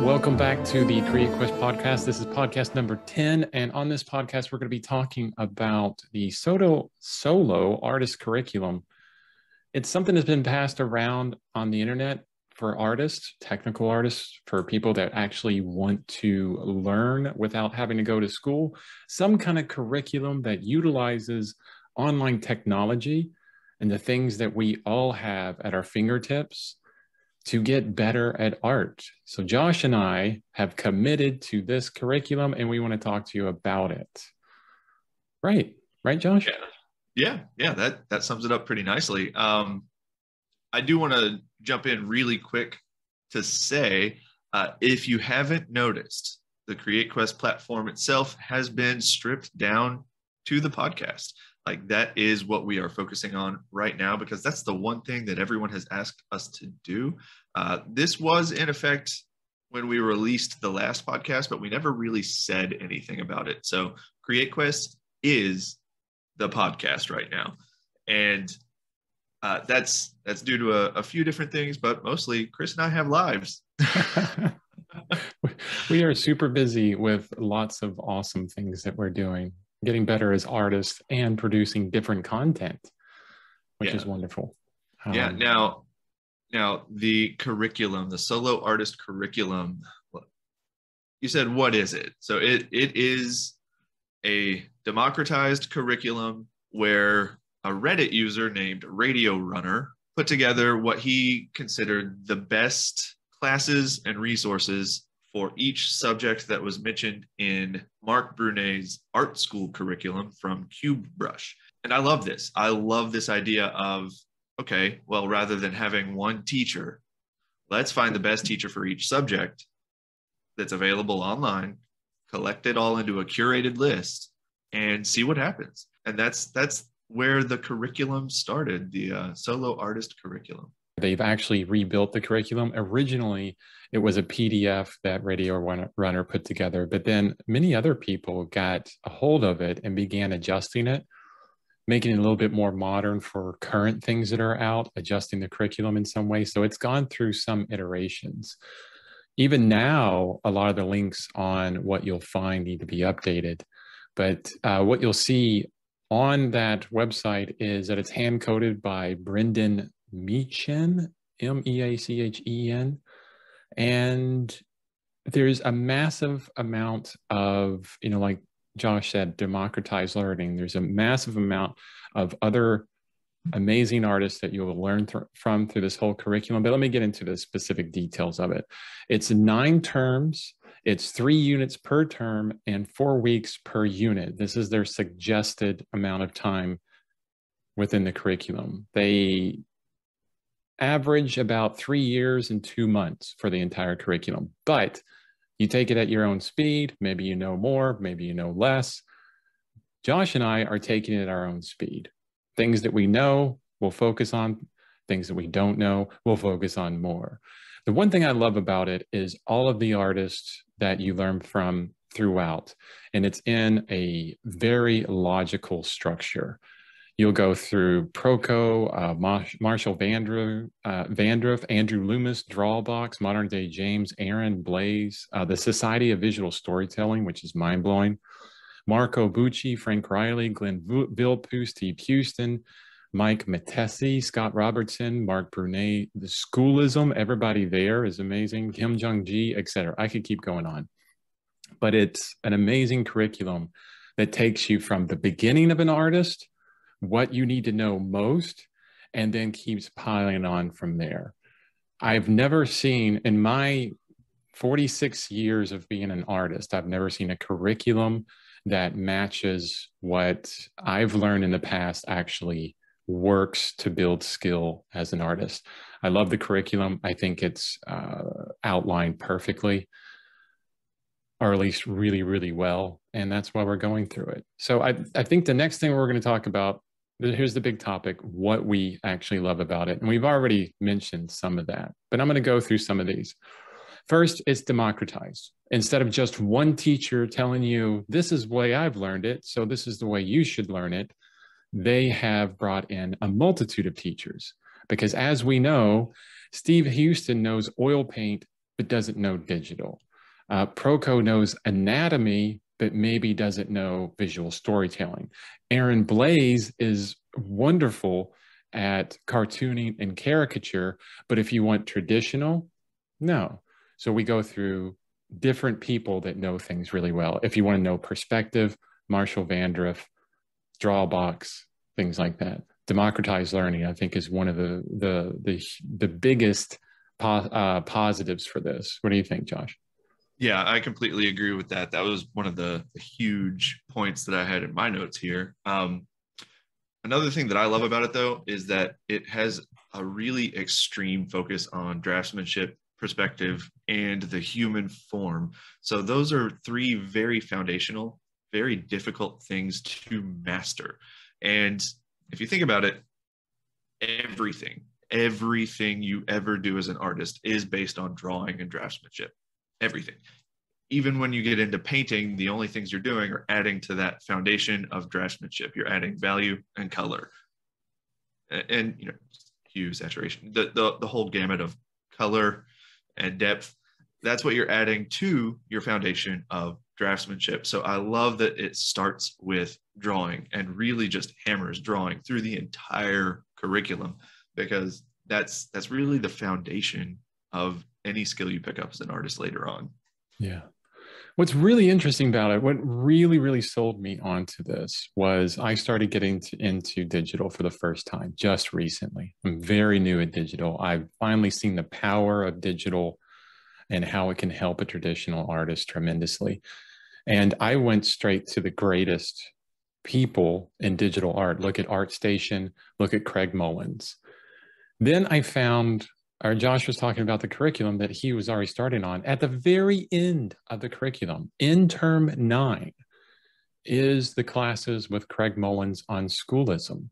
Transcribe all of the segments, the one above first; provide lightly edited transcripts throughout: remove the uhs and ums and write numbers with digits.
Welcome back to the CreateQuest podcast. This is podcast number 10. And on this podcast, we're going to be talking about the solo artist curriculum. It's something that's been passed around on the internet for artists, technical artists, for people that actually want to learn without having to go to school. Some kind of curriculum that utilizes online technology and the things that we all have at our fingertips to get better at art. So Josh and I have committed to this curriculum and we want to talk to you about it. Right, Josh? Yeah, that sums it up pretty nicely. I do want to jump in really quick to say, if you haven't noticed, the CreateQuest platform itself has been stripped down to the podcast. Like, that is what we are focusing on right now, because that's the one thing that everyone has asked us to do. This was in effect when we released the last podcast, but we never really said anything about it. So CreateQuest is the podcast right now. And that's due to a few different things, but mostly Chris and I have lives. We are super busy with lots of awesome things that we're doing, getting better as artists and producing different content, which is wonderful. Now the curriculum, the solo artist curriculum, you said, what is it? So it is a democratized curriculum where a Reddit user named Radiorunner put together what he considered the best classes and resources for each subject that was mentioned in Marc Brunet's ARTSchool curriculum from CubeBrush. And I love this. I love this idea of, okay, well, rather than having one teacher, let's find the best teacher for each subject that's available online, collect it all into a curated list, and see what happens. And that's where the curriculum started, the solo artist curriculum. They've actually rebuilt the curriculum. Originally, it was a PDF that Radiorunner put together, but then many other people got a hold of it and began adjusting it, making it a little bit more modern for current things that are out, adjusting the curriculum in some way. So it's gone through some iterations. Even now, a lot of the links on what you'll find need to be updated. But what you'll see on that website is that it's hand-coded by Brendan Meachen, Meachen. And there's a massive amount of, like Josh said, democratized learning. There's a massive amount of other amazing artists that you will learn from through this whole curriculum. But let me get into the specific details of it. It's 9 terms. It's 3 units per term and 4 weeks per unit. This is their suggested amount of time within the curriculum. They average about 3 years and 2 months for the entire curriculum, but you take it at your own speed. Maybe you know more, maybe you know less. Josh and I are taking it at our own speed. Things that we know, we'll focus on. Things that we don't know, we'll focus on more. The one thing I love about it is all of the artists that you learn from throughout, and it's in a very logical structure. You'll go through Proco, Marshall Vandruff, Andrew Loomis, Drawbox, Modern Day James, Aaron Blaze, the Society of Visual Storytelling, which is mind-blowing, Marco Bucci, Frank Riley, Glenn Vilpus, Steve Houston, Mike Matesi, Scott Robertson, Marc Brunet, the Schoolism, everybody there is amazing, Kim Jung-ji, etc. I could keep going on. But it's an amazing curriculum that takes you from the beginning of an artist, what you need to know most, and then keeps piling on from there. I've never seen, in my 46 years of being an artist, I've never seen a curriculum that matches what I've learned in the past actually works to build skill as an artist. I love the curriculum. I think it's outlined perfectly, or at least really, really well. And that's why we're going through it. So I think the next thing we're going to talk about, here's the big topic, what we actually love about it. And we've already mentioned some of that, but I'm going to go through some of these. First, it's democratized. Instead of just one teacher telling you, this is the way I've learned it, so this is the way you should learn it, they have brought in a multitude of teachers. Because as we know, Steve Houston knows oil paint but doesn't know digital. Proco knows anatomy, but maybe doesn't know visual storytelling. Aaron Blaze is wonderful at cartooning and caricature, but if you want traditional, no. So we go through different people that know things really well. If you want to know perspective, Marshall Vandriff, Drawbox, things like that. Democratized learning, I think, is one of the biggest positives for this. What do you think, Josh? Yeah, I completely agree with that. That was one of the huge points that I had in my notes here. Another thing that I love about it, though, is that it has a really extreme focus on draftsmanship, perspective, and the human form. So those are three very foundational, very difficult things to master. And if you think about it, everything you ever do as an artist is based on drawing and draftsmanship. Everything. Even when you get into painting, the only things you're doing are adding to that foundation of draftsmanship. You're adding value and color, and hue, saturation, the whole gamut of color and depth. That's what you're adding to your foundation of draftsmanship. So I love that it starts with drawing and really just hammers drawing through the entire curriculum, because that's really the foundation of any skill you pick up as an artist later on. Yeah. What's really interesting about it, what really, really sold me onto this was I started getting into digital for the first time just recently. I'm very new at digital. I've finally seen the power of digital and how it can help a traditional artist tremendously. And I went straight to the greatest people in digital art. Look at ArtStation, look at Craig Mullins. Then I found, or Josh was talking about the curriculum that he was already starting on. At the very end of the curriculum, in term 9, is the classes with Craig Mullins on schoolism.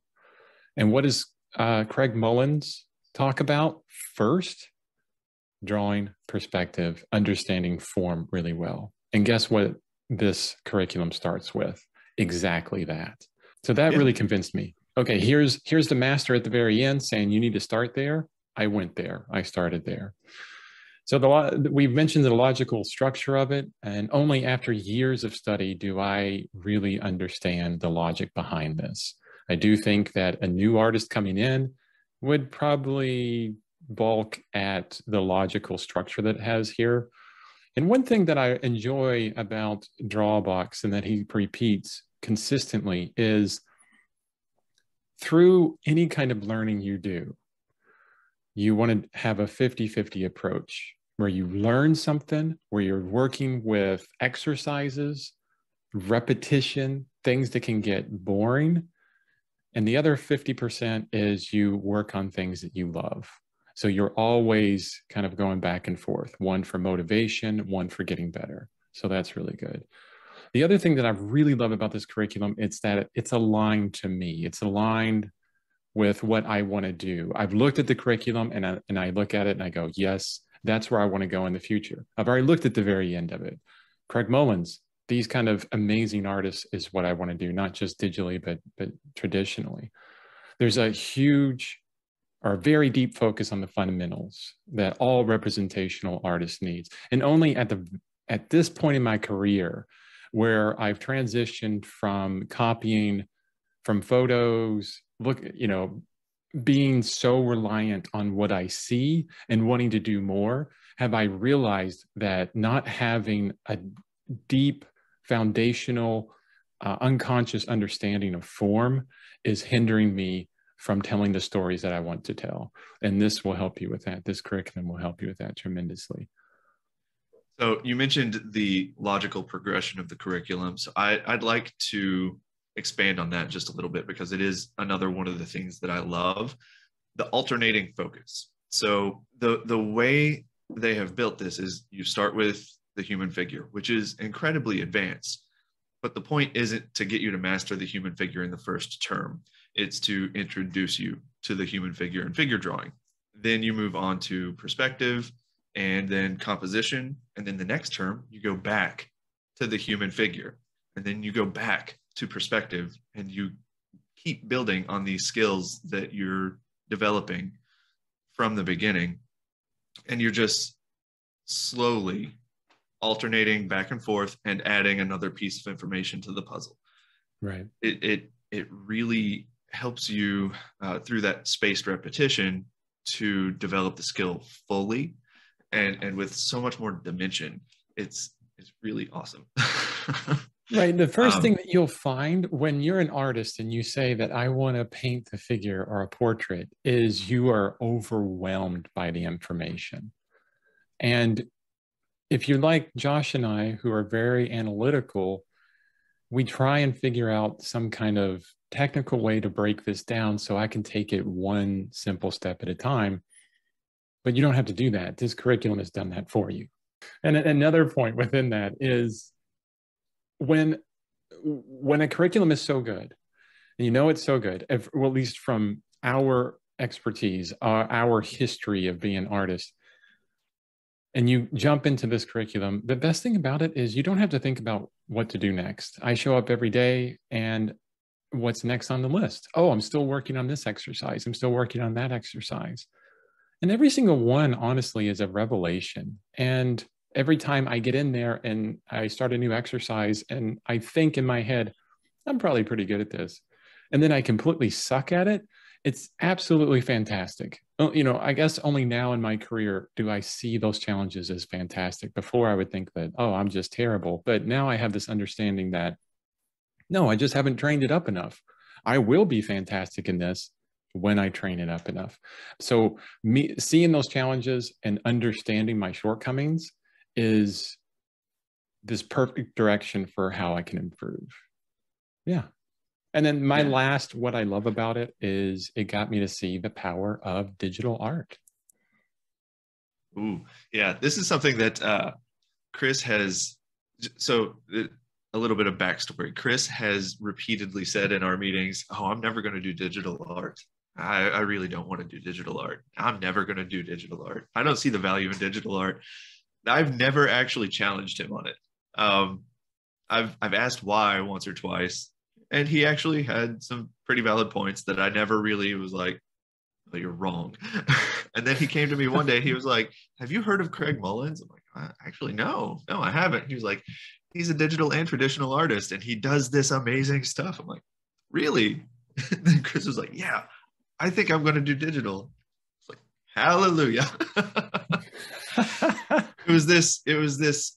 And what does Craig Mullins talk about? First, drawing, perspective, understanding form really well. And guess what this curriculum starts with? Exactly that. So that really convinced me. Okay, here's the master at the very end saying you need to start there. I went there. I started there. So we've mentioned the logical structure of it, and only after years of study do I really understand the logic behind this. I do think that a new artist coming in would probably balk at the logical structure that it has here. And one thing that I enjoy about Drawbox and that he repeats consistently is through any kind of learning you do, you want to have a 50-50 approach where you learn something, where you're working with exercises, repetition, things that can get boring. And the other 50% is you work on things that you love. So you're always kind of going back and forth, one for motivation, one for getting better. So that's really good. The other thing that I really love about this curriculum is that it's aligned to me. It's aligned with what I want to do. I've looked at the curriculum and I look at it and I go, yes, that's where I want to go in the future. I've already looked at the very end of it. Craig Mullins, these kind of amazing artists is what I want to do, not just digitally, but traditionally. There's a huge or very deep focus on the fundamentals that all representational artists needs. And only at this point in my career where I've transitioned from copying from photos, being so reliant on what I see and wanting to do more, have I realized that not having a deep foundational unconscious understanding of form is hindering me from telling the stories that I want to tell. And this will help you with that. This curriculum will help you with that tremendously. So you mentioned the logical progression of the curriculum. So I'd like to expand on that just a little bit, because it is another one of the things that I love, the alternating focus. So the way they have built this is you start with the human figure, which is incredibly advanced. But the point isn't to get you to master the human figure in the first term. It's to introduce you to the human figure and figure drawing. Then you move on to perspective and then composition. And then the next term, you go back to the human figure. And then you go back to perspective, and you keep building on these skills that you're developing from the beginning. And you're just slowly alternating back and forth and adding another piece of information to the puzzle. Right. It really helps you through that spaced repetition to develop the skill fully and with so much more dimension. It's really awesome. Right. The first thing that you'll find when you're an artist and you say that I want to paint a figure or a portrait is you are overwhelmed by the information. And if you're like Josh and I, who are very analytical, we try and figure out some kind of technical way to break this down so I can take it one simple step at a time. But you don't have to do that. This curriculum has done that for you. And another point within that is when a curriculum is so good, and you know it's so good, well, at least from our expertise, our history of being artists, and you jump into this curriculum, the best thing about it is you don't have to think about what to do next. I show up every day and what's next on the list? Oh, I'm still working on this exercise. I'm still working on that exercise. And every single one, honestly, is a revelation. And every time I get in there and I start a new exercise and I think in my head, I'm probably pretty good at this. And then I completely suck at it. It's absolutely fantastic. You know, I guess only now in my career do I see those challenges as fantastic. Before I would think that, oh, I'm just terrible. But now I have this understanding that, no, I just haven't trained it up enough. I will be fantastic in this when I train it up enough. So me seeing those challenges and understanding my shortcomings is this perfect direction for how I can improve. Yeah. And then my last, what I love about it is it got me to see the power of digital art. Ooh, yeah. This is something that Chris has, so a little bit of backstory. Chris has repeatedly said in our meetings, oh, I'm never going to do digital art. I really don't want to do digital art. I'm never going to do digital art. I don't see the value in digital art. I've never actually challenged him on it. I've asked why once or twice, and he actually had some pretty valid points that I never really was like, oh, you're wrong. And then he came to me one day. He was like, have you heard of Craig Mullins? I'm like, actually, no, I haven't. He was like, he's a digital and traditional artist, and he does this amazing stuff. I'm like, really? And then Chris was like, yeah, I think I'm going to do digital. It's like, hallelujah. It was this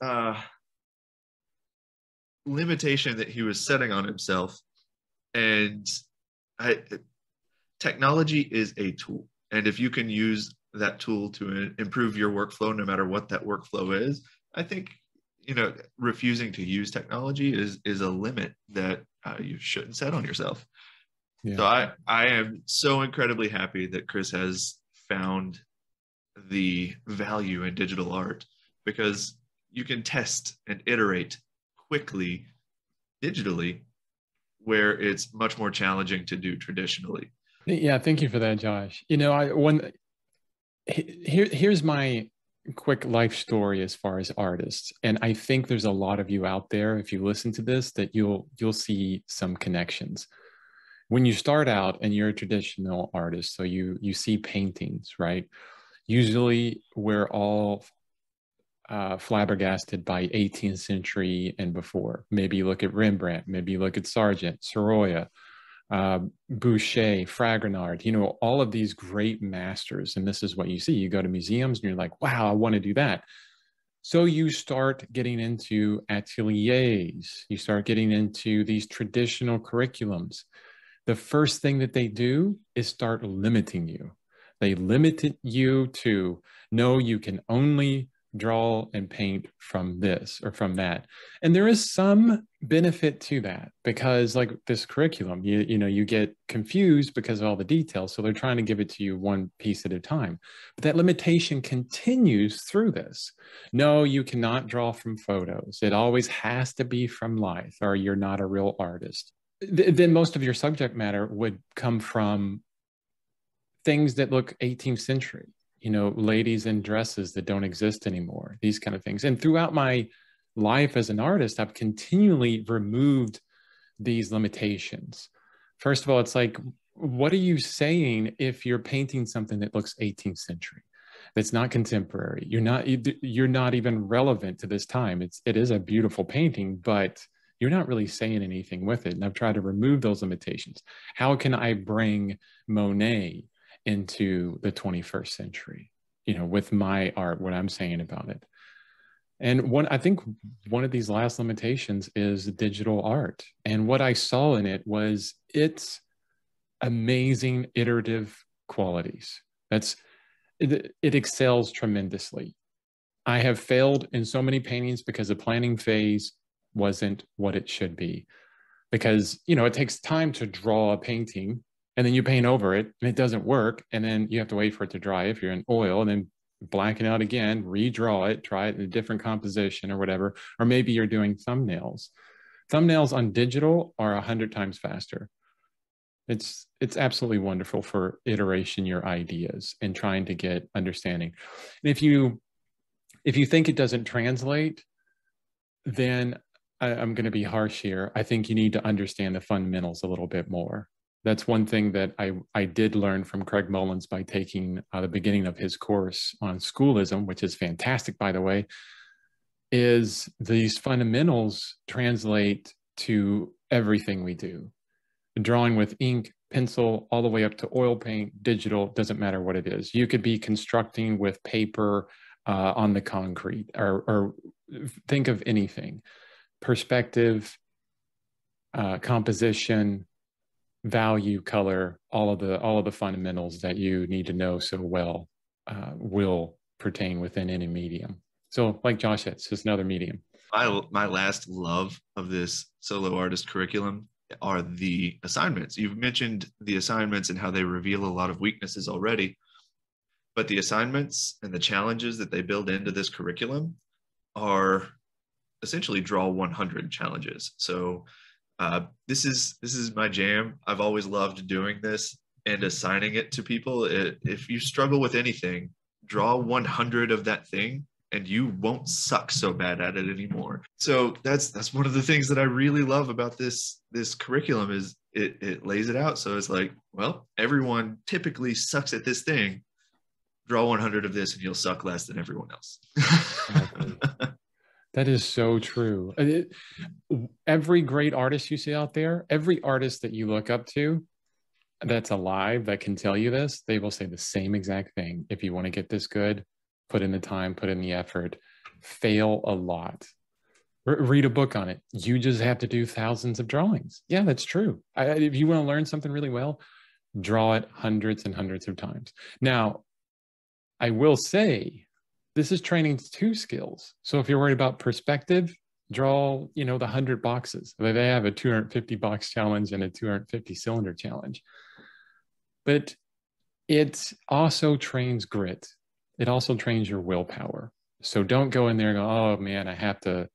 limitation that he was setting on himself. And technology is a tool. And if you can use that tool to improve your workflow, no matter what that workflow is, I think, you know, refusing to use technology is a limit that you shouldn't set on yourself. Yeah. So I am so incredibly happy that Chris has found the value in digital art, because you can test and iterate quickly digitally, where it's much more challenging to do traditionally. Yeah, thank you for that, Josh. You know, here's my quick life story as far as artists, and I think there's a lot of you out there, if you listen to this, that you'll see some connections. When you start out and you're a traditional artist, so you see paintings, right? Usually we're all flabbergasted by 18th century and before. Maybe you look at Rembrandt, maybe you look at Sargent, Sorolla, Boucher, Fragonard, you know, all of these great masters. And this is what you see. You go to museums and you're like, wow, I want to do that. So you start getting into ateliers. You start getting into these traditional curriculums. The first thing that they do is start limiting you. They limit you to, no, you can only draw and paint from this or from that. And there is some benefit to that, because like this curriculum, you know, you get confused because of all the details. So they're trying to give it to you one piece at a time. But that limitation continues through this. No, you cannot draw from photos. It always has to be from life, or you're not a real artist. Then most of your subject matter would come from things that look 18th century, you know, ladies in dresses that don't exist anymore, these kind of things. And throughout my life as an artist, I've continually removed these limitations. First of all, it's like, what are you saying if you're painting something that looks 18th century? that's not contemporary. You're not even relevant to this time. It is a beautiful painting, but you're not really saying anything with it. And I've tried to remove those limitations. How can I bring Monet into the 21st century, with my art, what I'm saying about it? And I think one of these last limitations is digital art. And what I saw in it was its amazing iterative qualities. It excels tremendously. I have failed in so many paintings because the planning phase wasn't what it should be. Because, it takes time to draw a painting, and then you paint over it and it doesn't work. And then you have to wait for it to dry if you're in oil, and then black it out again, redraw it, try it in a different composition or whatever. Or maybe you're doing thumbnails. Thumbnails on digital are 100 times faster. It's absolutely wonderful for iteration your ideas and trying to get understanding. And if you think it doesn't translate, then I'm going to be harsh here. I think you need to understand the fundamentals a little bit more. That's one thing that I did learn from Craig Mullins by taking the beginning of his course on schoolism, which is fantastic, by the way, is these fundamentals translate to everything we do. Drawing with ink, pencil, all the way up to oil paint, digital, doesn't matter what it is. You could be constructing with paper on the concrete, or think of anything. Perspective, composition, value, color, all of the fundamentals that you need to know so well will pertain within any medium. So like Josh said, it's just another medium. My last love of this solo artist curriculum are the assignments. You've mentioned the assignments and how they reveal a lot of weaknesses already, but the assignments and the challenges that they build into this curriculum are essentially draw 100 challenges. So this is my jam. I've always loved doing this and assigning it to people. If you struggle with anything, draw 100 of that thing and you won't suck so bad at it anymore. So that's one of the things that I really love about this curriculum is it lays it out. So it's like, well, everyone typically sucks at this thing. Draw 100 of this and you'll suck less than everyone else. Exactly. That is so true. Every great artist you see out there, every artist that you look up to that's alive that can tell you this, they will say the same exact thing. If you want to get this good, put in the time, put in the effort, fail a lot. Read a book on it. You just have to do thousands of drawings. Yeah, that's true. If you want to learn something really well, draw it hundreds and hundreds of times. Now, I will say, this is training 2 skills. So if you're worried about perspective, draw, the 100 boxes. They have a 250 box challenge and a 250 cylinder challenge. But it also trains grit. It also trains your willpower. So don't go in there and go, oh man, I have to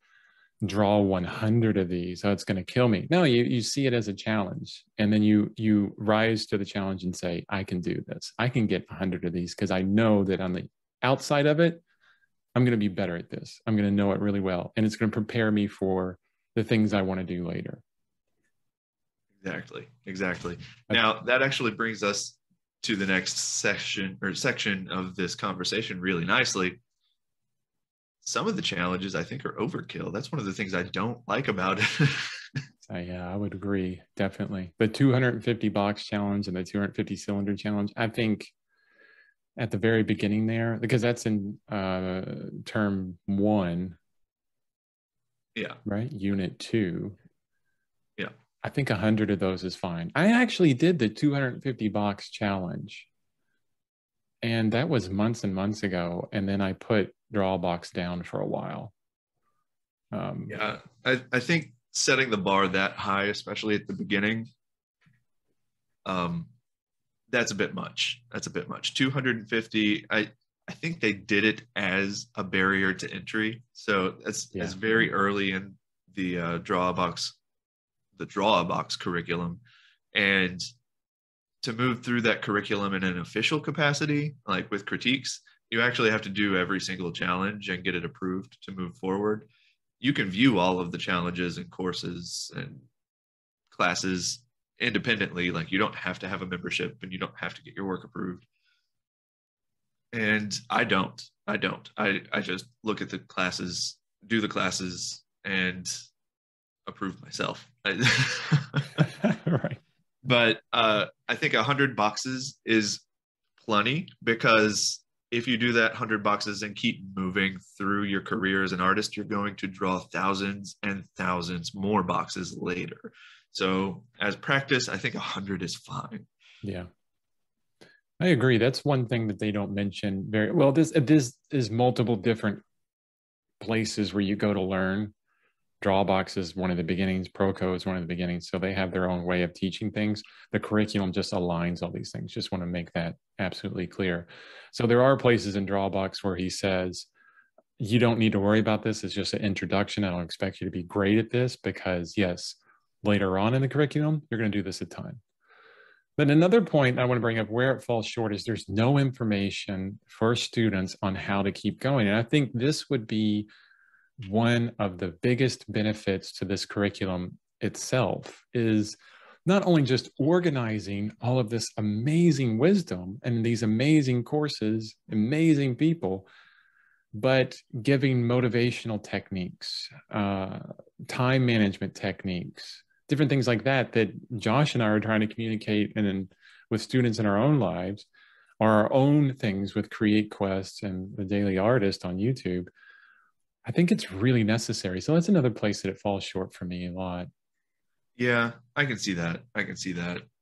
draw 100 of these. Oh, it's going to kill me. No, you see it as a challenge. And then you rise to the challenge and say, I can do this. I can get 100 of these because I know that on the outside of it, I'm going to be better at this. I'm going to know it really well. And it's going to prepare me for the things I want to do later. Exactly. Now, that actually brings us to the next section of this conversation really nicely. Some of the challenges I think are overkill. That's one of the things I don't like about it. Yeah, I would agree. Definitely. The 250 box challenge and the 250 cylinder challenge, I think at the very beginning there, because that's in term 1. Yeah. Right? Unit 2. Yeah. I think 100 of those is fine. I actually did the 250 box challenge. And that was months and months ago. And then I put draw box down for a while. Yeah. I think setting the bar that high, especially at the beginning, that's a bit much. 250. I think they did it as a barrier to entry. So it's very early in the draw a box curriculum. And to move through that curriculum in an official capacity, like with critiques, you actually have to do every single challenge and get it approved to move forward. You can view all of the challenges and courses and classes independently. Like, you don't have to have a membership and you don't have to get your work approved. And I don't. I just look at the classes, do the classes, and approve myself. Right. But I think 100 boxes is plenty, because if you do that 100 boxes and keep moving through your career as an artist, you're going to draw thousands and thousands more boxes later. So as practice, I think 100 is fine. Yeah. I agree. That's one thing that they don't mention very well. This is multiple different places where you go to learn. Drawbox is one of the beginnings. Proco is one of the beginnings. So they have their own way of teaching things. The curriculum just aligns all these things. Just want to make that absolutely clear. So there are places in Drawbox where he says, you don't need to worry about this. It's just an introduction. I don't expect you to be great at this because, yes, later on in the curriculum, you're going to do this a ton. Then another point I want to bring up where it falls short is there's no information for students on how to keep going. And I think this would be one of the biggest benefits to this curriculum itself is not only just organizing all of this amazing wisdom and these amazing courses, amazing people, but giving motivational techniques, time management techniques, different things like that, that Josh and I are trying to communicate and with students in our own lives, our own things with CreateQuest and the Daily Artist on YouTube. I think it's really necessary. So that's another place that it falls short for me a lot. Yeah, I can see that.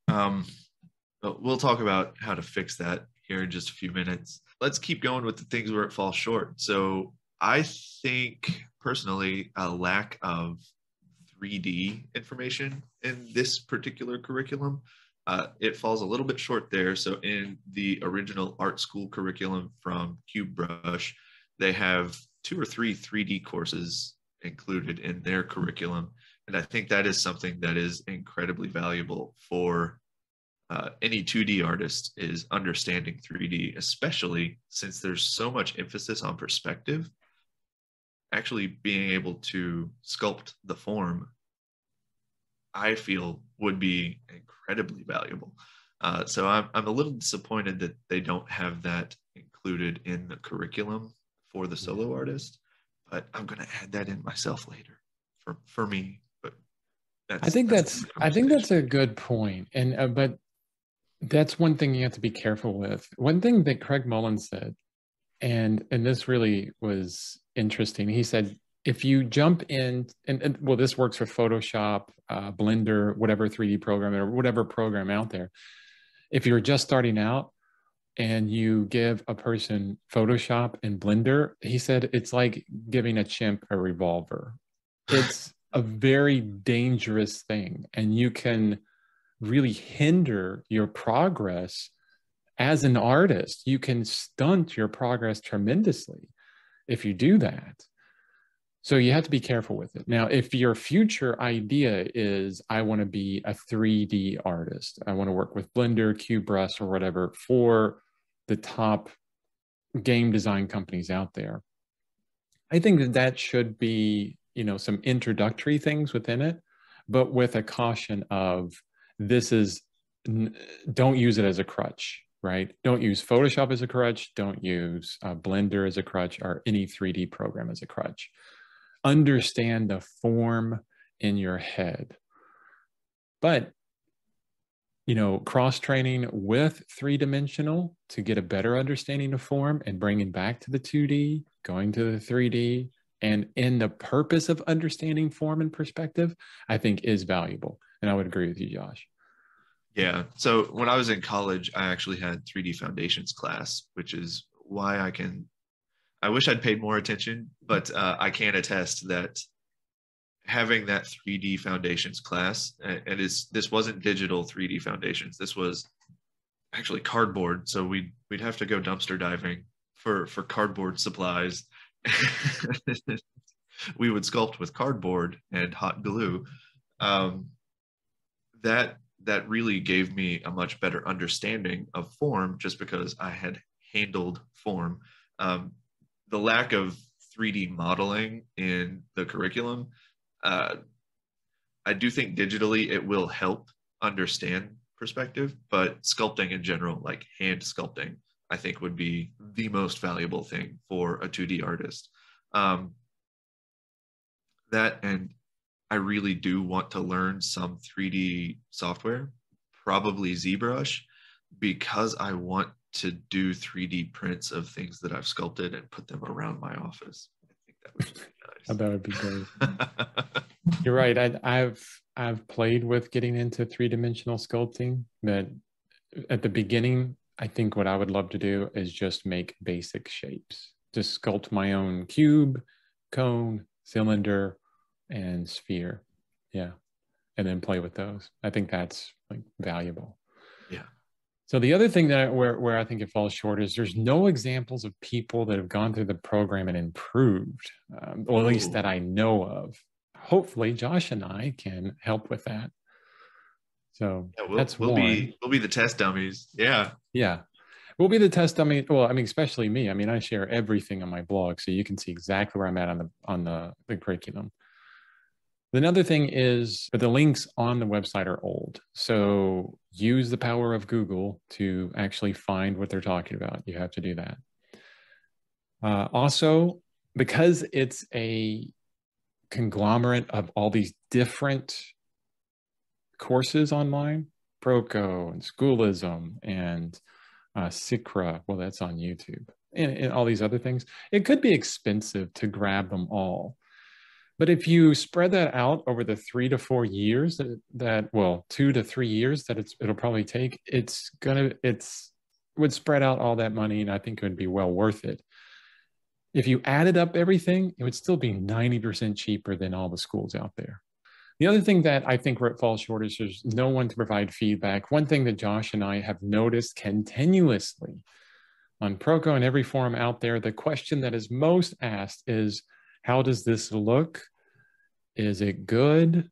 But we'll talk about how to fix that here in just a few minutes. Let's keep going with the things where it falls short. So I think personally, a lack of 3D information in this particular curriculum, it falls a little bit short there. So in the original ARTSchool curriculum from CubeBrush, they have 2 or 3 3D courses included in their curriculum. And I think that is something that is incredibly valuable for any 2D artist, is understanding 3D, especially since there's so much emphasis on perspective. Actually being able to sculpt the form, I feel, would be incredibly valuable. So I'm a little disappointed that they don't have that included in the curriculum for the solo artist, but I'm going to add that in myself later for me. But I think that's a good point. And but that's one thing you have to be careful with. One thing that Craig Mullins said, and this really was interesting. He said, if you jump in, and well, this works for Photoshop, Blender, whatever 3D program or whatever program out there. If you're just starting out and you give a person Photoshop and Blender, he said, it's like giving a chimp a revolver. It's a very dangerous thing, and you can really hinder your progress as an artist. You can stunt your progress tremendously if you do that. So you have to be careful with it. Now, if your future idea is, I want to be a 3D artist, I want to work with Blender, CubeBrush, or whatever for the top game design companies out there, I think that that should be, you know, some introductory things within it, but with a caution of this is, don't use it as a crutch, right? Don't use Photoshop as a crutch. Don't use Blender as a crutch, or any 3D program as a crutch. Understand the form in your head. But, you know, cross-training with 3-dimensional to get a better understanding of form and bringing back to the 2D, going to the 3D, and in the purpose of understanding form and perspective, I think is valuable. And I would agree with you, Josh. Yeah. So when I was in college, I actually had 3D Foundations class, which is why I wish I'd paid more attention, but I can attest that having that 3D Foundations class, and this wasn't digital 3D Foundations, this was actually cardboard. So we'd have to go dumpster diving for cardboard supplies. We would sculpt with cardboard and hot glue. That really gave me a much better understanding of form, just because I had handled form. The lack of 3D modeling in the curriculum, I do think digitally it will help understand perspective, but sculpting in general, like hand sculpting, I think would be the most valuable thing for a 2D artist. That, and I really do want to learn some 3D software, probably ZBrush, because I want to do 3D prints of things that I've sculpted and put them around my office. I think that would be nice. That would be great. You're right. I've played with getting into 3-dimensional sculpting, but at the beginning, I think what I would love to do is just make basic shapes. Just sculpt my own cube, cone, cylinder, and sphere. Yeah. And then play with those. I think that's like valuable. Yeah. So the other thing that where I think it falls short is there's no examples of people that have gone through the program and improved, or at least that I know of. Hopefully Josh and I can help with that. So yeah, that's we'll be the test dummies. Yeah. Yeah. We'll be the test dummy. Well, I mean, especially me. I mean, I share everything on my blog, so you can see exactly where I'm at on the curriculum. Another thing is the links on the website are old. So use the power of Google to actually find what they're talking about. You have to do that. Also, because it's a conglomerate of all these different courses online, Proco and Schoolism and Sikra, well, that's on YouTube, and all these other things, it could be expensive to grab them all. But if you spread that out over the 3 to 4 years well, 2 to 3 years that it'll probably take, it would spread out all that money, and I think it would be well worth it. If you added up everything, it would still be 90% cheaper than all the schools out there. The other thing that I think where it falls short is there's no one to provide feedback. One thing that Josh and I have noticed continuously on Proco and every forum out there, the question that is most asked is, how does this look? Is it good?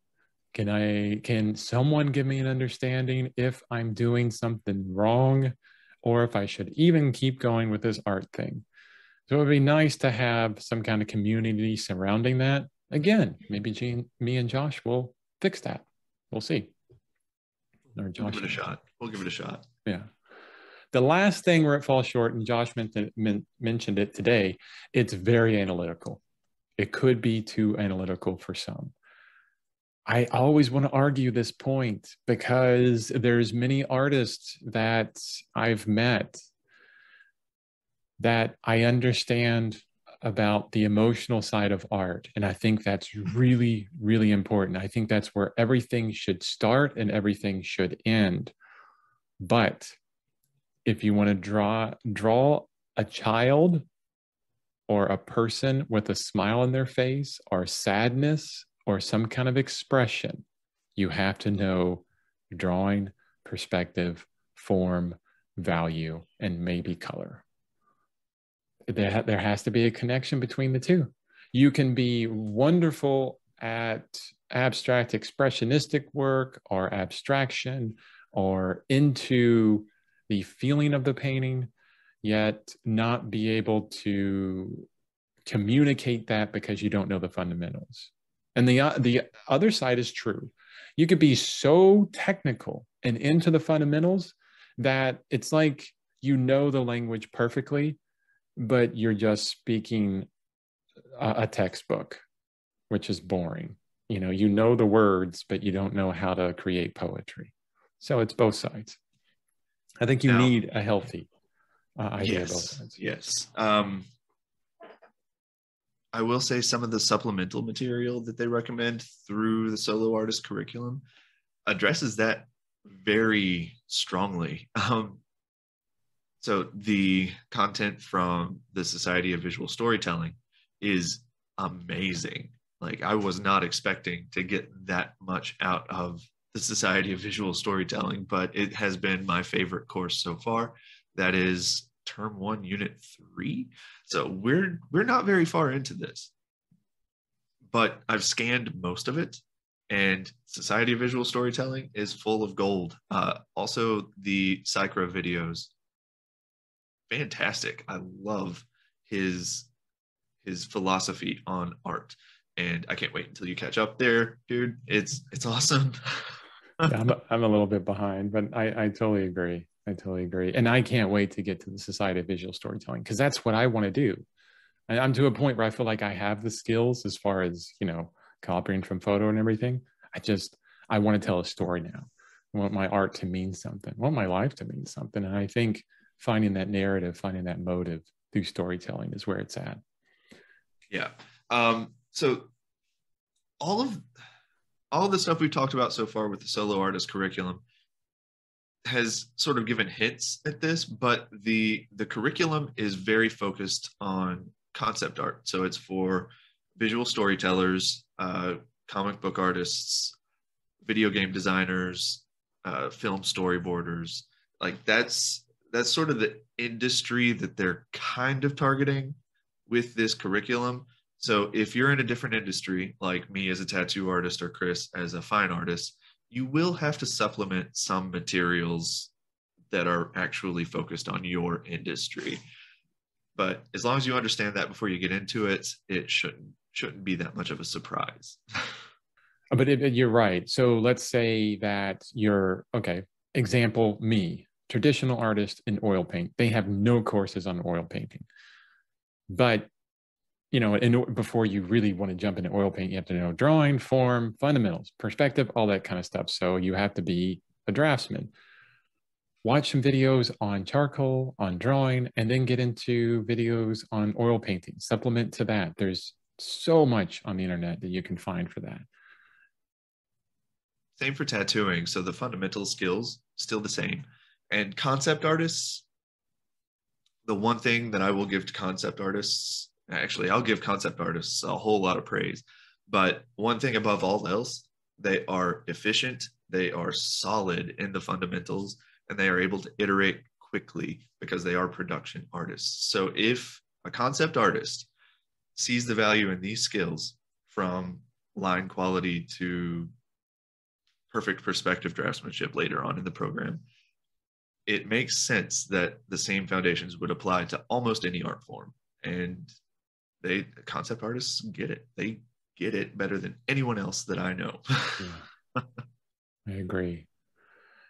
Can someone give me an understanding if I'm doing something wrong, or if I should even keep going with this art thing? So it would be nice to have some kind of community surrounding that. Again, maybe me and Josh will fix that. We'll see. Or Josh, we'll give it a shot. We'll give it a shot. Yeah. The last thing where it falls short, and Josh mentioned it today, it's very analytical. It could be too analytical for some. I always want to argue this point because there's many artists that I've met that I understand about the emotional side of art. And I think that's really, really important. I think that's where everything should start and everything should end. But if you want to draw a child or a person with a smile on their face or sadness or some kind of expression, you have to know drawing, perspective, form, value, and maybe color. There has to be a connection between the two. You can be wonderful at abstract expressionistic work or abstraction or into the feeling of the painting, yet not be able to communicate that because you don't know the fundamentals. And the other side is true. You could be so technical and into the fundamentals that it's like you know the language perfectly, but you're just speaking a textbook, which is boring. You know the words, but you don't know how to create poetry. So it's both sides. I think you need a healthy idea of both sides. Yes. I will say some of the supplemental material that they recommend through the solo artist curriculum addresses that very strongly. So the content from the Society of Visual Storytelling is amazing. Like, I was not expecting to get that much out of the Society of Visual Storytelling, but it has been my favorite course so far. That is term 1, unit 3. So we're not very far into this, but I've scanned most of it, and Society of Visual Storytelling is full of gold. Also, the Sikra videos, fantastic. I love his philosophy on art, and I can't wait until you catch up there, dude. It's awesome. Yeah, I'm a little bit behind, but I totally agree. I totally agree. And I can't wait to get to the Society of Visual Storytelling because that's what I want to do. And I'm to a point where I feel like I have the skills as far as, copying from photo and everything. I want to tell a story now. I want my art to mean something. I want my life to mean something. And I think finding that narrative, finding that motive through storytelling is where it's at. Yeah. So all of the stuff we've talked about so far with the solo artist curriculum has sort of given hints at this, but the curriculum is very focused on concept art. So it's for visual storytellers, comic book artists, video game designers, film storyboarders. Like that's sort of the industry that they're kind of targeting with this curriculum. So if you're in a different industry, like me as a tattoo artist or Chris as a fine artist, you will have to supplement some materials that are actually focused on your industry. But as long as you understand that before you get into it, it shouldn't be that much of a surprise. But you're right. So let's say that example, me, traditional artist in oil paint. They have no courses on oil painting. But, before you really want to jump into oil paint, you have to know drawing, form, fundamentals, perspective, all that kind of stuff. So you have to be a draftsman. Watch some videos on charcoal, on drawing, and then get into videos on oil painting. Supplement to that. There's so much on the internet that you can find for that. Same for tattooing. So the fundamental skills, still the same. And concept artists, the one thing that I will give to concept artists, actually, I'll give concept artists a whole lot of praise. But one thing above all else, they are efficient, they are solid in the fundamentals, and they are able to iterate quickly because they are production artists. So if a concept artist sees the value in these skills, from line quality to perfect perspective draftsmanship later on in the program, it makes sense that the same foundations would apply to almost any art form. And concept artists get it. They get it better than anyone else that I know. Yeah, I agree.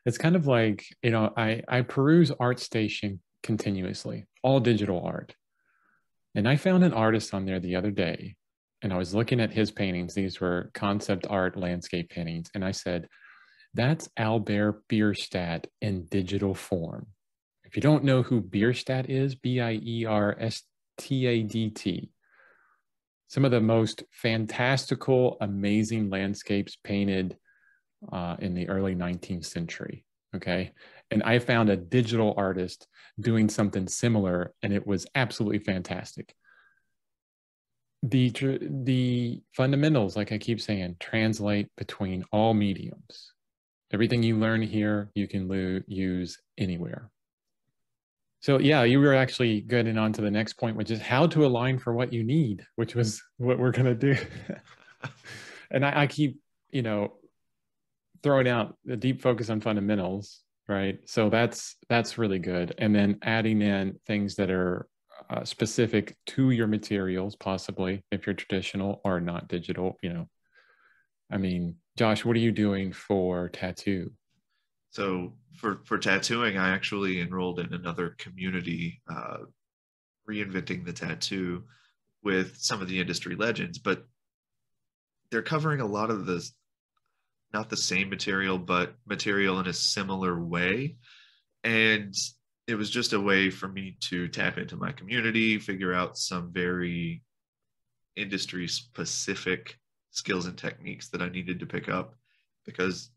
It's kind of like, I peruse ArtStation continuously, all digital art. And I found an artist on there the other day, and I was looking at his paintings. These were concept art landscape paintings. And I said, that's Albert Bierstadt in digital form. If you don't know who Bierstadt is, Bierstadt, some of the most fantastical, amazing landscapes painted in the early 19th century. Okay. And I found a digital artist doing something similar, and it was absolutely fantastic. The fundamentals, like I keep saying, translate between all mediums. Everything you learn here, you can use anywhere. So yeah, you were actually getting on to the next point, which is how to align for what you need, which was what we're going to do. And I keep, throwing out the deep focus on fundamentals, right? So that's really good. And then adding in things that are specific to your materials, possibly if you're traditional or not digital, I mean, Josh, what are you doing for tattoo? So for tattooing, I actually enrolled in another community, reinventing the tattoo, with some of the industry legends, but they're covering a lot of this, not the same material, but material in a similar way. And it was just a way for me to tap into my community, figure out some very industry specific skills and techniques that I needed to pick up, because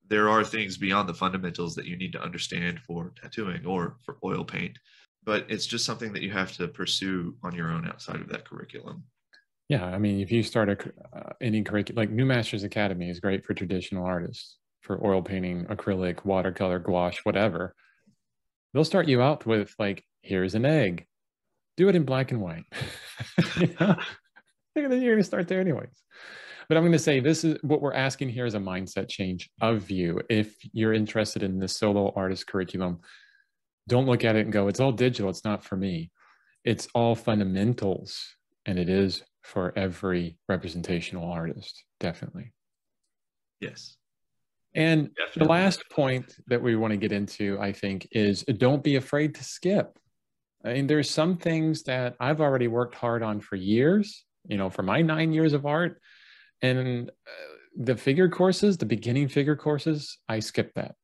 there are things beyond the fundamentals that you need to understand for tattooing or for oil paint, but it's just something that you have to pursue on your own outside of that curriculum. Yeah, I mean, if you start any curriculum, like New Masters Academy is great for traditional artists, for oil painting, acrylic, watercolor, gouache, whatever. They'll start you out with like, here's an egg, do it in black and white. You're going to start there anyways. But I'm going to say this is what we're asking here is a mindset change of you. If you're interested in this solo artist curriculum, don't look at it and go, it's all digital. It's not for me. It's all fundamentals, and it is for every representational artist, definitely. Yes. And the Definitely. last point that we want to get into, I think, is don't be afraid to skip. I mean, there's some things that I've already worked hard on for years, for my 9 years of art. And the figure courses, the beginning figure courses, I skipped that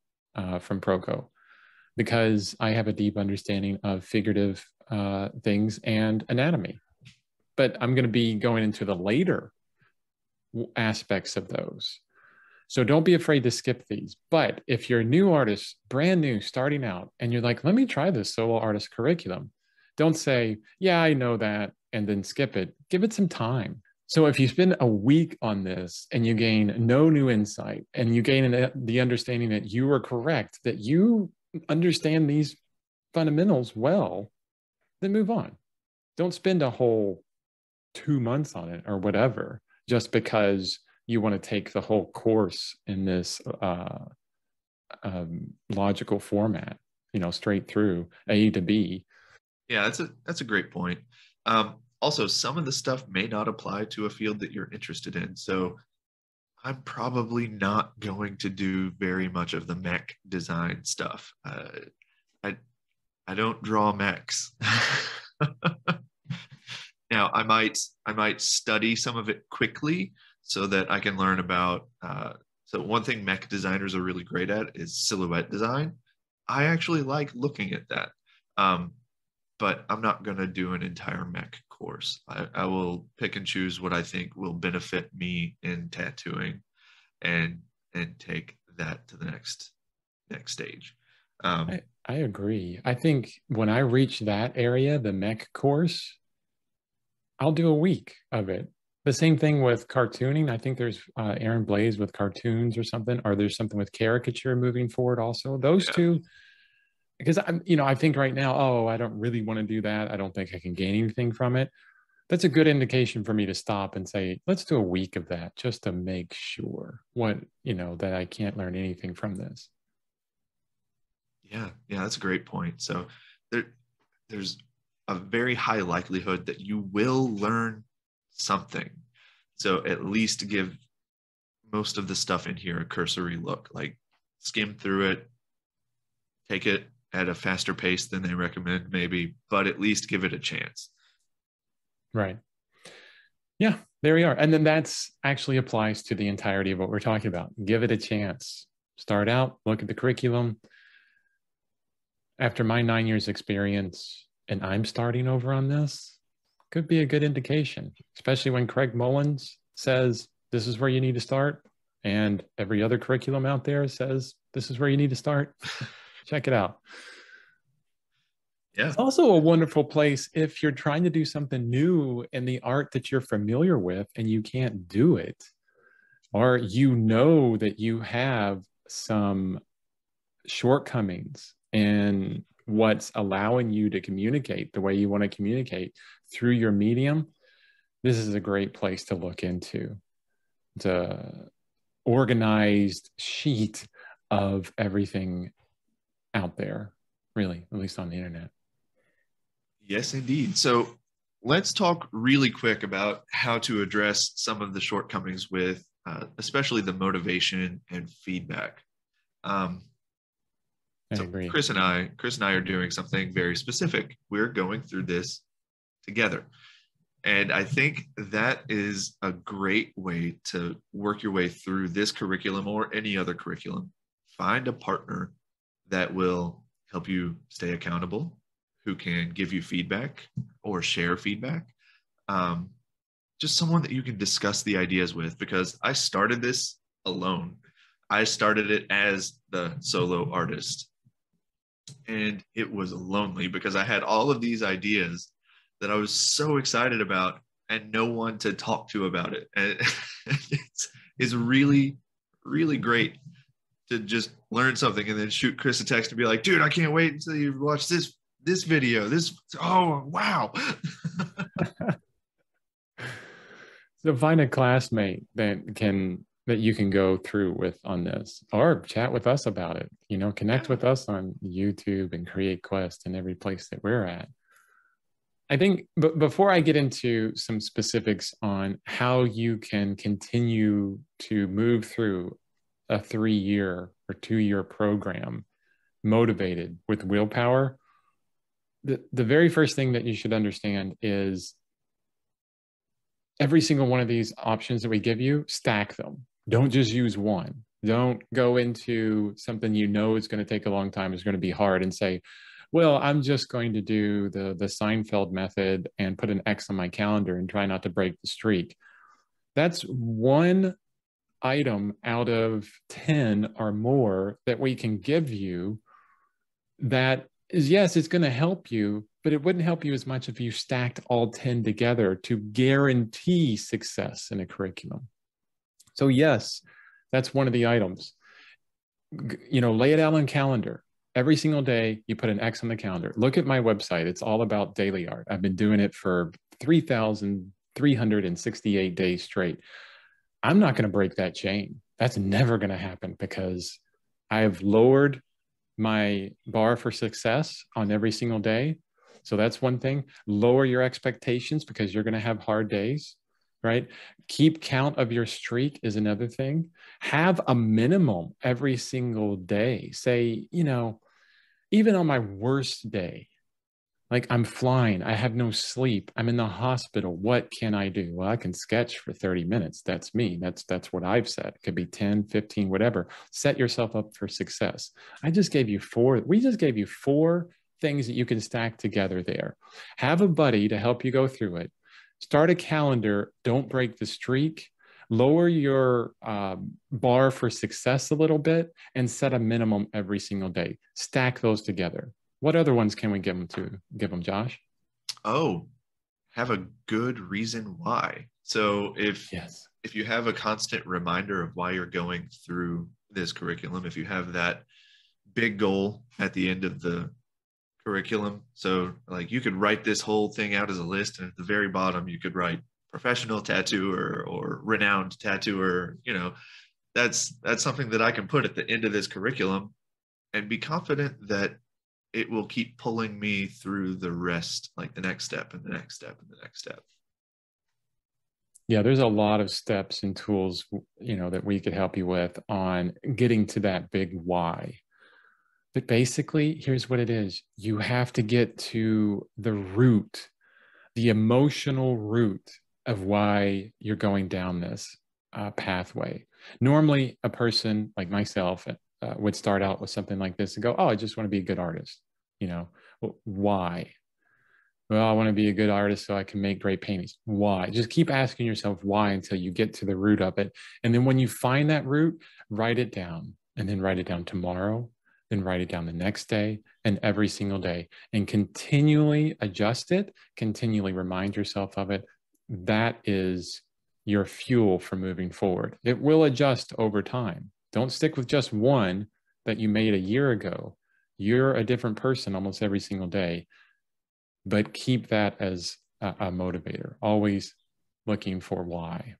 from Proco because I have a deep understanding of figurative things and anatomy. But I'm going to be going into the later aspects of those. So don't be afraid to skip these. But if you're a new artist, brand new, starting out, and you're like, let me try this solo artist curriculum, don't say, yeah, I know that, and then skip it. Give it some time. So if you spend a week on this and you gain no new insight and you gain the understanding that you are correct, that you understand these fundamentals well, then move on. Don't spend a whole 2 months on it or whatever just because you want to take the whole course in this logical format, straight through A to B. Yeah, that's a great point. Also, some of the stuff may not apply to a field that you're interested in. So I'm probably not going to do very much of the mech design stuff. I I don't draw mechs. Now I might study some of it quickly so that I can learn about. So one thing mech designers are really great at is silhouette design. I actually like looking at that. Um, but I'm not going to do an entire mech course. I will pick and choose what I think will benefit me in tattooing and take that to the next stage. I agree. I think when I reach that area, the mech course, I'll do a week of it. The same thing with cartooning. I think there's Aaron Blaze with cartoons or something, or there's something with caricature moving forward also. Those Yeah. two, because I think right now, oh, I don't really want to do that. I don't think I can gain anything from it. That's a good indication for me to stop and say, let's do a week of that just to make sure that I can't learn anything from this. Yeah, yeah, that's a great point. So there, there's a very high likelihood that you will learn something. So at least give most of the stuff in here a cursory look, like skim through it, take it at a faster pace than they recommend, maybe, but at least give it a chance. Right. Yeah, there we are. And then that's actually applies to the entirety of what we're talking about. Give it a chance. Start out, look at the curriculum. After my 9 years experience, and I'm starting over on this, could be a good indication, especially when Craig Mullins says this is where you need to start, and every other curriculum out there says this is where you need to start. Check it out. Yeah. It's also a wonderful place if you're trying to do something new in the art that you're familiar with and you can't do it, or that you have some shortcomings in what's allowing you to communicate the way you want to communicate through your medium. This is a great place to look into. It's a organized sheet of everything out there, really, at least on the internet. Yes, indeed. So let's talk really quick about how to address some of the shortcomings with, especially the motivation and feedback. I So agree. Chris and I are doing something very specific. We're going through this together. And I think that is a great way to work your way through this curriculum or any other curriculum. Find a partner that will help you stay accountable, who can give you feedback or share feedback. Just someone that you can discuss the ideas with, because I started this alone. I started it as the solo artist. And it was lonely because I had all of these ideas that I was so excited about and no one to talk to about it. And it's really, really great to just learn something and then shoot Chris a text and be like, dude, I can't wait until you watch this video. Oh, wow. So find a classmate that you can go through with on this, or chat with us about it. Connect Yeah. with us on YouTube and CreateQuest and every place that we're at. I think before I get into some specifics on how you can continue to move through a 3-year or 2-year program motivated with willpower, the very first thing that you should understand is every single one of these options that we give you, stack them. Don't just use one. Don't go into something you know is going to take a long time, is going to be hard, and say, well, I'm just going to do the Seinfeld method and put an X on my calendar and try not to break the streak. That's one item out of 10 or more that we can give you that is, yes, it's going to help you, but it wouldn't help you as much if you stacked all 10 together to guarantee success in a curriculum. So yes, that's one of the items. Lay it out on calendar. Every single day, you put an X on the calendar. Look at my website. It's all about daily art. I've been doing it for 3,368 days straight. I'm not going to break that chain. That's never going to happen because I have lowered my bar for success on every single day. So that's one thing. Lower your expectations because you're going to have hard days, right? Keep count of your streak is another thing. Have a minimum every single day. Say, even on my worst day, like I'm flying, I have no sleep, I'm in the hospital, what can I do? Well, I can sketch for 30 minutes. That's me. That's what I've said. It could be 10, 15, whatever. Set yourself up for success. We just gave you four things that you can stack together there. Have a buddy to help you go through it. Start a calendar. Don't break the streak. Lower your bar for success a little bit and set a minimum every single day. Stack those together. What other ones can we give them, Josh? Oh, have a good reason why. So if you have a constant reminder of why you're going through this curriculum, if you have that big goal at the end of the curriculum, so like you could write this whole thing out as a list, and at the very bottom you could write professional tattooer or renowned tattooer. That's something that I can put at the end of this curriculum and be confident that it will keep pulling me through the rest, like the next step and the next step and the next step. Yeah, there's a lot of steps and tools, that we could help you with on getting to that big why. But basically, here's what it is. You have to get to the root, the emotional root of why you're going down this pathway. Normally, a person like myself would start out with something like this and go, oh, I just want to be a good artist. Well, why? Well, I want to be a good artist so I can make great paintings. Why? Just keep asking yourself why until you get to the root of it. And then when you find that root, write it down, and then write it down tomorrow, then write it down the next day and every single day, and continually adjust it, continually remind yourself of it. That is your fuel for moving forward. It will adjust over time. Don't stick with just one that you made a year ago. You're a different person almost every single day, but keep that as a motivator, always looking for why.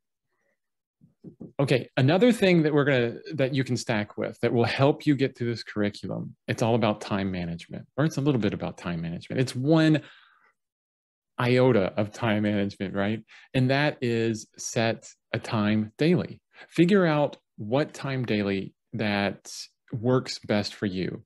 Okay, another thing that you can stack with that will help you get through this curriculum, it's all about time management, or it's a little bit about time management. It's one iota of time management, right? And that is set a time daily. Figure out what time daily that works best for you.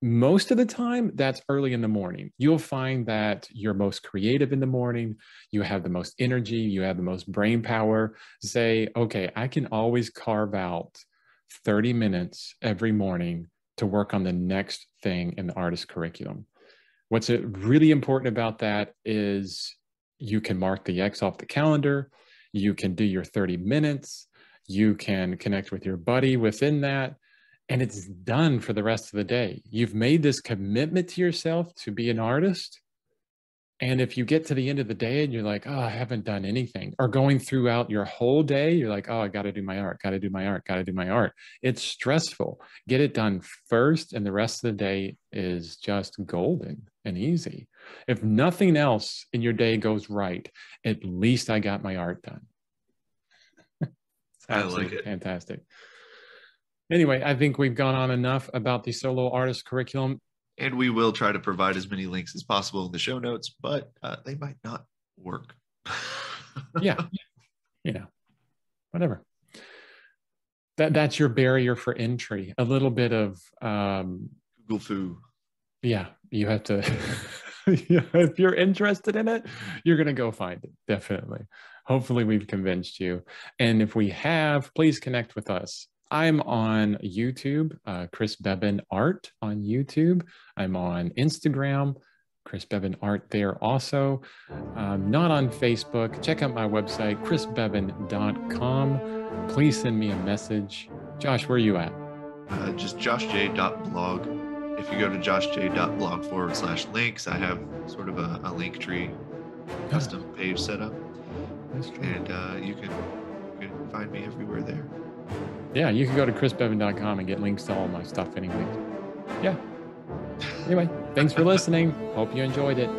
Most of the time, that's early in the morning. You'll find that you're most creative in the morning. You have the most energy. You have the most brain power. Say, okay, I can always carve out 30 minutes every morning to work on the next thing in the artist curriculum. What's really important about that is you can mark the X off the calendar. You can do your 30 minutes. You can connect with your buddy within that. And it's done for the rest of the day. You've made this commitment to yourself to be an artist. And if you get to the end of the day and you're like, oh, I haven't done anything, or going throughout your whole day, you're like, oh, I got to do my art, got to do my art, got to do my art. It's stressful. Get it done first, and the rest of the day is just golden and easy. If nothing else in your day goes right, at least I got my art done. It's absolutely I like it. Fantastic. Anyway, I think we've gone on enough about the solo artist curriculum. And we will try to provide as many links as possible in the show notes, but they might not work. Yeah. Whatever. That's your barrier for entry. A little bit of Google foo. yeah, you have to if you're interested in it, you're going to go find it. Definitely. Hopefully we've convinced you. And if we have, please connect with us. I'm on YouTube, Chris Bevan Art on YouTube. I'm on Instagram, Chris Bevan Art there also. Not on Facebook. Check out my website, chrisbevan.com. Please send me a message. Josh, where are you at? Just joshj.blog. If you go to joshj.blog/links, I have sort of a link tree custom page set up. And you can find me everywhere there. Yeah, you can go to chrisbevan.com and get links to all my stuff anyway. Yeah. Anyway, thanks for listening. Hope you enjoyed it.